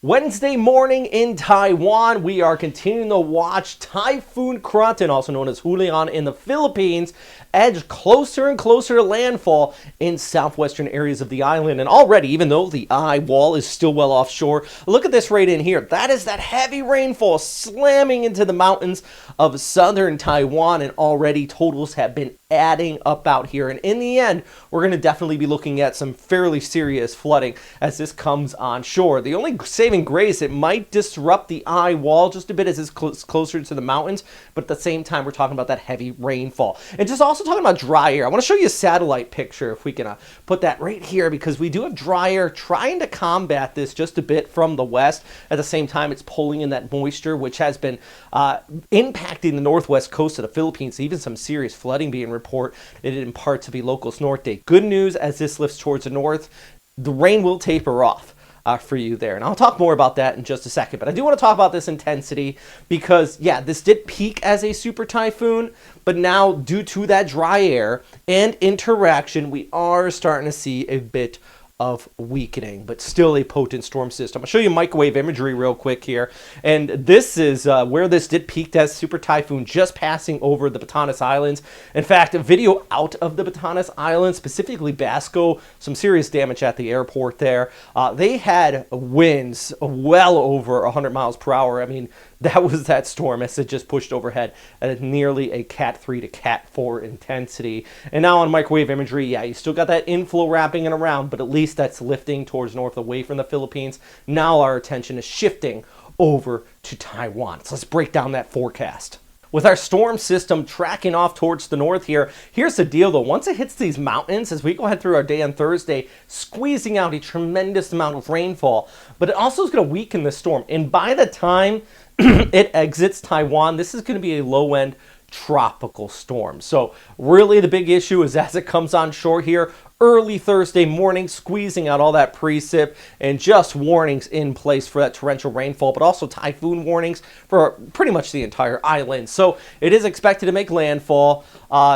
Wednesday morning in Taiwan, we are continuing to watch Typhoon Krathon, also known as Julian in the Philippines, edge closer and closer to landfall in southwestern areas of the island. And already, even though the eye wall is still well offshore, look at this right in here. That is that heavy rainfall slamming into the mountains of southern Taiwan, and already totals have been adding up out here. And in the end, we're going to definitely be looking at some fairly serious flooding as this comes on shore. The only saving grace, it might disrupt the eye wall just a bit as it's closer to the mountains, but at the same time, we're talking about that heavy rainfall. And just also talking about dry air. I want to show you a satellite picture if we can put that right here, because we do have dry air trying to combat this just a bit from the west. At the same time, it's pulling in that moisture, which has been impacting the northwest coast of the Philippines. Even some serious flooding being reported in parts of Ilocos Norte. Good news, as this lifts towards the north, the rain will taper off for you there. And I'll talk more about that in just a second. But I do want to talk about this intensity because, yeah, this did peak as a super typhoon, but now due to that dry air and interaction, we are starting to see a bit of weakening, but still a potent storm system. I'll show you microwave imagery real quick here. And this is where this did peak as super typhoon, just passing over the Batanes Islands. In fact, a video out of the Batanes Islands, specifically Basco, some serious damage at the airport there. They had winds well over 100 miles per hour. I mean, that was that storm as it just pushed overhead at nearly a Cat 3 to Cat 4 intensity. And now on microwave imagery, yeah, you still got that inflow wrapping it around, but at least that's lifting towards north away from the Philippines. Now our attention is shifting over to Taiwan. So let's break down that forecast. With our storm system tracking off towards the north here, here's the deal though. Once it hits these mountains, as we go ahead through our day on Thursday, squeezing out a tremendous amount of rainfall, but it also is going to weaken the storm. And by the time it exits Taiwan, this is going to be a low-end tropical storm. So really the big issue is as it comes on shore here, early Thursday morning, squeezing out all that precip, and just warnings in place for that torrential rainfall, but also typhoon warnings for pretty much the entire island. So it is expected to make landfall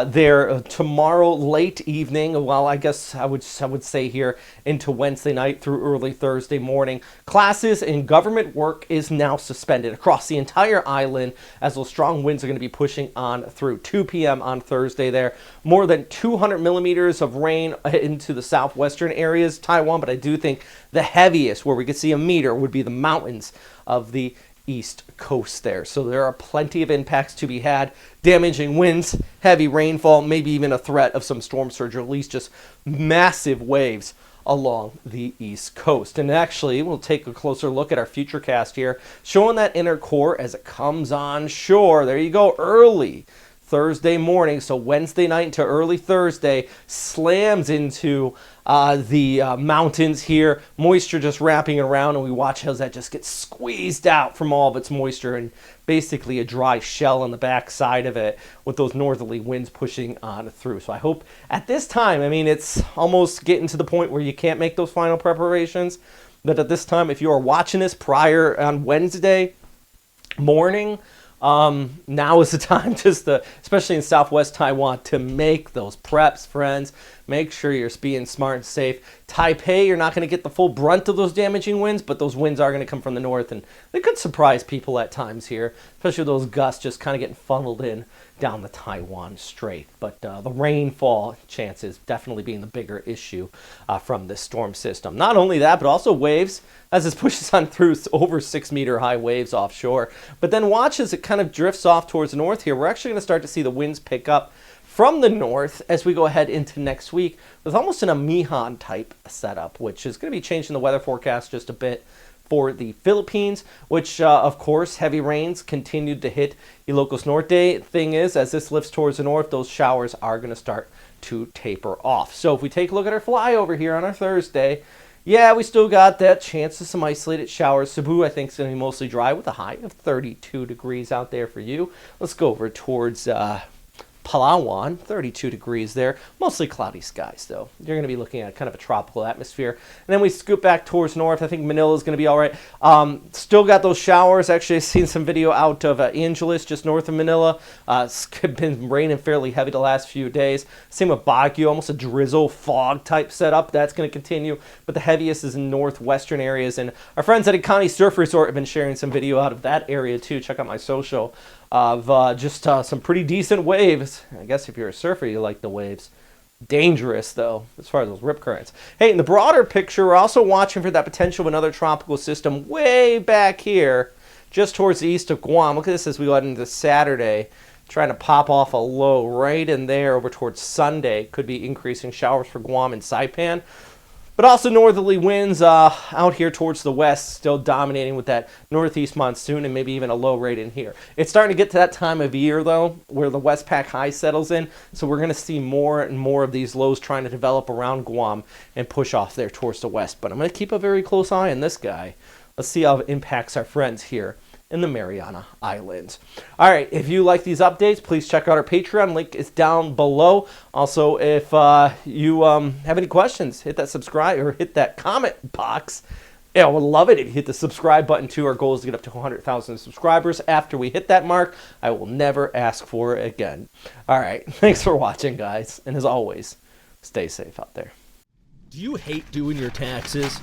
there tomorrow late evening. Well, I guess I would say here into Wednesday night through early Thursday morning. Classes and government work is now suspended across the entire island as those strong winds are going to be pushing on through 2 p.m. on Thursday there. More than 200 millimeters of rain into the southwestern areas of Taiwan, but I do think the heaviest where we could see a meter would be the mountains of the east coast there. So there are plenty of impacts to be had, damaging winds, heavy rainfall, maybe even a threat of some storm surge, or at least just massive waves along the east coast. And actually, we'll take a closer look at our futurecast here, showing that inner core as it comes on shore. There you go, early Thursday morning, so Wednesday night into early Thursday, slams into the mountains here. Moisture just wrapping around, and we watch as that just gets squeezed out from all of its moisture and basically a dry shell on the back side of it with those northerly winds pushing on through. So I hope at this time, I mean, it's almost getting to the point where you can't make those final preparations, but at this time, if you are watching this prior on Wednesday morning, now is the time just to, especially in southwest Taiwan, to make those preps, friends. Make sure you're being smart and safe. Taipei, you're not going to get the full brunt of those damaging winds, but those winds are going to come from the north, and they could surprise people at times here, especially those gusts just kind of getting funneled in down the Taiwan Strait. But the rainfall chances definitely being the bigger issue from this storm system. Not only that, but also waves as this pushes on through over 6-meter high waves offshore. But then watch as it kind of drifts off towards the north here. We're actually going to start to see the winds pick up from the north as we go ahead into next week with almost an Amihan type setup, which is going to be changing the weather forecast just a bit for the Philippines, which of course heavy rains continued to hit Ilocos Norte. Thing is, as this lifts towards the north, those showers are going to start to taper off. So if we take a look at our flyover here on our Thursday, yeah, we still got that chance of some isolated showers. Cebu, I think, is going to be mostly dry with a high of 32 degrees out there for you. Let's go over towards Palawan, 32 degrees there. Mostly cloudy skies, though. You're going to be looking at kind of a tropical atmosphere. And then we scoot back towards north. I think Manila is going to be all right. Still got those showers. Actually, I've seen some video out of Angeles, just north of Manila. It's been raining fairly heavy the last few days. Same with Baguio, almost a drizzle fog type setup. That's going to continue. But the heaviest is in northwestern areas. And our friends at Ikani Surf Resort have been sharing some video out of that area, too. Check out my social of just some pretty decent waves. I guess if you're a surfer, you like the waves. Dangerous, though, as far as those rip currents. Hey, in the broader picture, we're also watching for that potential of another tropical system way back here, just towards the east of Guam. Look at this as we go into Saturday, trying to pop off a low right in there over towards Sunday. Could be increasing showers for Guam and Saipan. But also northerly winds out here towards the west, still dominating with that northeast monsoon and maybe even a low rate in here. It's starting to get to that time of year, though, where the Westpac high settles in. So we're going to see more and more of these lows trying to develop around Guam and push off there towards the west. But I'm going to keep a very close eye on this guy. Let's see how it impacts our friends here in the Mariana Islands. All right, if you like these updates, please check out our Patreon. Link is down below. Also, if you have any questions, hit that subscribe or hit that comment box. Yeah, I would love it if you hit the subscribe button too. Our goal is to get up to 100,000 subscribers. After we hit that mark, I will never ask for it again. All right, thanks for watching, guys. And as always, stay safe out there. Do you hate doing your taxes?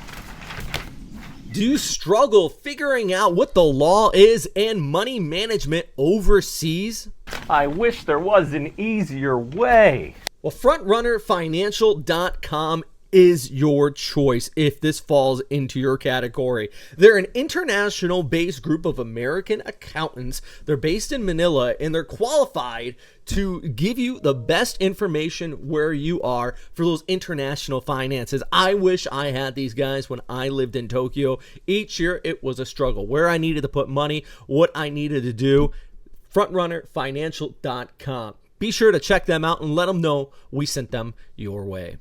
Do you struggle figuring out what the law is and money management overseas? I wish there was an easier way. Well, FrontrunnerFinancial.com is your choice if this falls into your category. They're an international-based group of American accountants. They're based in Manila, and they're qualified to give you the best information where you are for those international finances. I wish I had these guys when I lived in Tokyo. Each year, it was a struggle. Where I needed to put money, what I needed to do. FrontrunnerFinancial.com. Be sure to check them out and let them know we sent them your way.